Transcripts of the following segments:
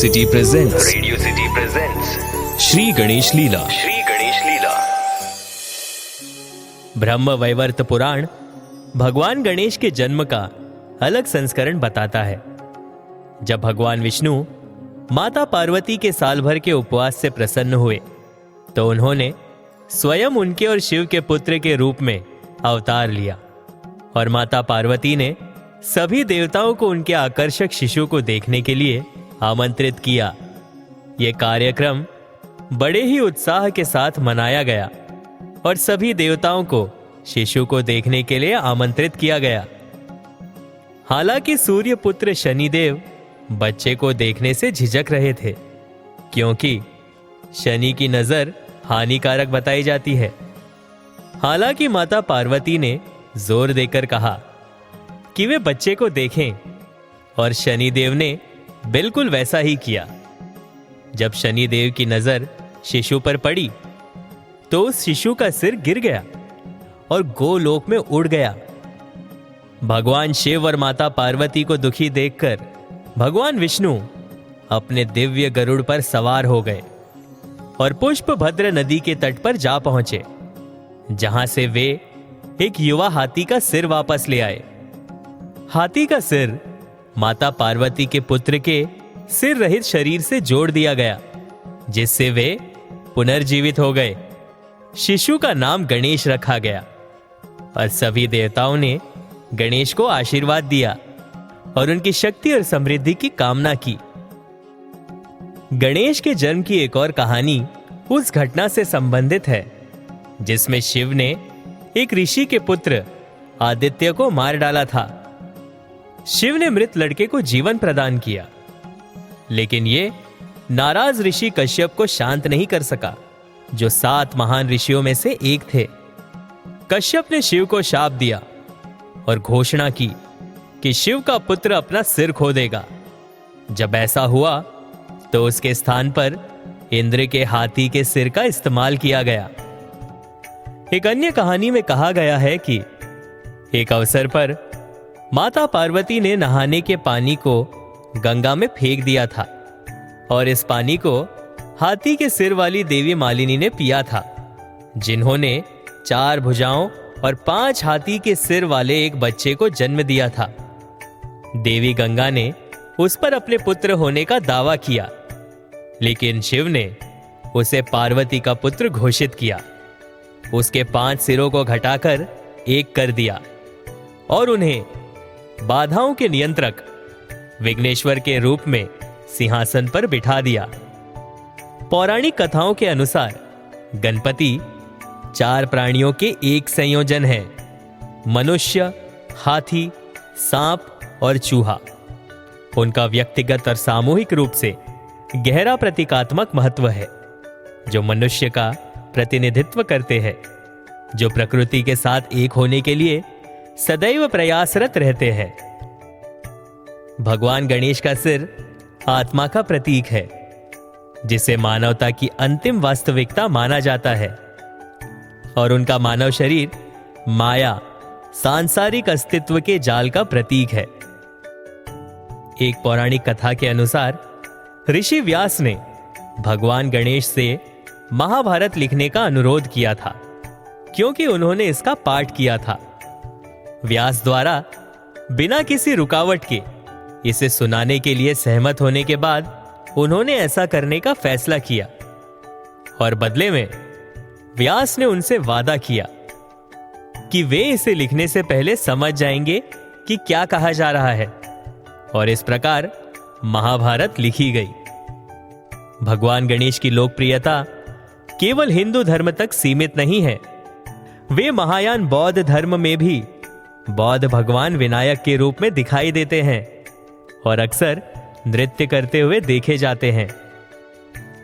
City presents Shri Ganesh लीला। ब्रह्म वैवर्त पुराण भगवान गणेश के जन्म का अलग संस्करण बताता है। जब भगवान विष्णु माता पार्वती के साल भर के उपवास से प्रसन्न हुए तो उन्होंने स्वयं उनके और शिव के पुत्र के रूप में अवतार लिया और माता पार्वती ने सभी देवताओं को उनके आकर्षक शिशु को देखने के लिए आमंत्रित किया। यह कार्यक्रम बड़े ही उत्साह के साथ मनाया गया और सभी देवताओं को शिशु को देखने के लिए आमंत्रित किया गया। हालांकि सूर्य पुत्र शनिदेव बच्चे को देखने से झिझक रहे थे, क्योंकि शनि की नजर हानिकारक बताई जाती है। हालांकि माता पार्वती ने जोर देकर कहा कि वे बच्चे को देखें और शनिदेव ने बिल्कुल वैसा ही किया। जब शनिदेव की नजर शिशु पर पड़ी तो उस शिशु का सिर गिर गया और गोलोक में उड़ गया। भगवान शिव और माता पार्वती को दुखी देखकर भगवान विष्णु अपने दिव्य गरुड़ पर सवार हो गए और पुष्पभद्र नदी के तट पर जा पहुंचे, जहां से वे एक युवा हाथी का सिर वापस ले आए। हाथी का सिर माता पार्वती के पुत्र के सिर रहित शरीर से जोड़ दिया गया, जिससे वे पुनर्जीवित हो गए। शिशु का नाम गणेश रखा गया और सभी देवताओं ने गणेश को आशीर्वाद दिया और उनकी शक्ति और समृद्धि की कामना की। गणेश के जन्म की एक और कहानी उस घटना से संबंधित है जिसमें शिव ने एक ऋषि के पुत्र आदित्य को मार डाला था। शिव ने मृत लड़के को जीवन प्रदान किया, लेकिन ये नाराज ऋषि कश्यप को शांत नहीं कर सका, जो 7 महान ऋषियों में से एक थे। कश्यप ने शिव को शाप दिया और घोषणा की कि शिव का पुत्र अपना सिर खो देगा। जब ऐसा हुआ तो उसके स्थान पर इंद्र के हाथी के सिर का इस्तेमाल किया गया। एक अन्य कहानी में कहा गया है कि एक अवसर पर माता पार्वती ने नहाने के पानी को गंगा में फेंक दिया था और इस पानी को हाथी के सिर वाली देवी मालिनी ने पिया था, जिन्होंने 4 भुजाओं और 5 हाथी के सिर वाले एक बच्चे को जन्म दिया था। देवी गंगा ने उस पर अपने पुत्र होने का दावा किया, लेकिन शिव ने उसे पार्वती का पुत्र घोषित किया। उसके 5 सिरों को घटाकर एक कर दिया और उन्हें बाधाओं के नियंत्रक विघ्नेश्वर के रूप में सिंहासन पर बिठा दिया। पौराणिक कथाओं के अनुसार गणपति 4 प्राणियों के एक संयोजन है: मनुष्य, हाथी, सांप और चूहा। उनका व्यक्तिगत और सामूहिक रूप से गहरा प्रतीकात्मक महत्व है, जो मनुष्य का प्रतिनिधित्व करते हैं, जो प्रकृति के साथ एक होने के लिए सदैव प्रयासरत रहते हैं। भगवान गणेश का सिर आत्मा का प्रतीक है, जिसे मानवता की अंतिम वास्तविकता माना जाता है, और उनका मानव शरीर माया, सांसारिक अस्तित्व के जाल का प्रतीक है। एक पौराणिक कथा के अनुसार ऋषि व्यास ने भगवान गणेश से महाभारत लिखने का अनुरोध किया था, क्योंकि उन्होंने इसका पाठ किया था। व्यास द्वारा बिना किसी रुकावट के इसे सुनाने के लिए सहमत होने के बाद उन्होंने ऐसा करने का फैसला किया और बदले में व्यास ने उनसे वादा किया कि वे इसे लिखने से पहले समझ जाएंगे कि क्या कहा जा रहा है, और इस प्रकार महाभारत लिखी गई। भगवान गणेश की लोकप्रियता केवल हिंदू धर्म तक सीमित नहीं है। वे महायान बौद्ध धर्म में भी बौद्ध भगवान विनायक के रूप में दिखाई देते हैं और अक्सर नृत्य करते हुए देखे जाते हैं।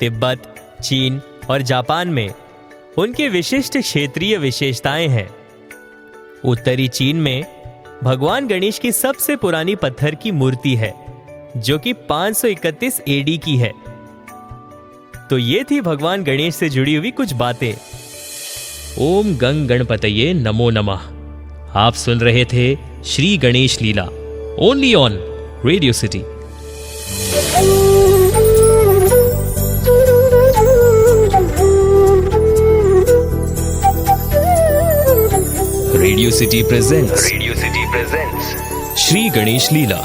तिब्बत, चीन और जापान में उनके विशिष्ट क्षेत्रीय विशेषताएं हैं। उत्तरी चीन में भगवान गणेश की सबसे पुरानी पत्थर की मूर्ति है, जो कि 531 एडी की है। तो ये थी भगवान गणेश से जुड़ी हुई कुछ बातें। ओम गंग गणपतये नमो नमः। आप सुन रहे थे Shri Ganesh Leela, only on radio city. Radio city presents radio city presents Shri Ganesh Leela.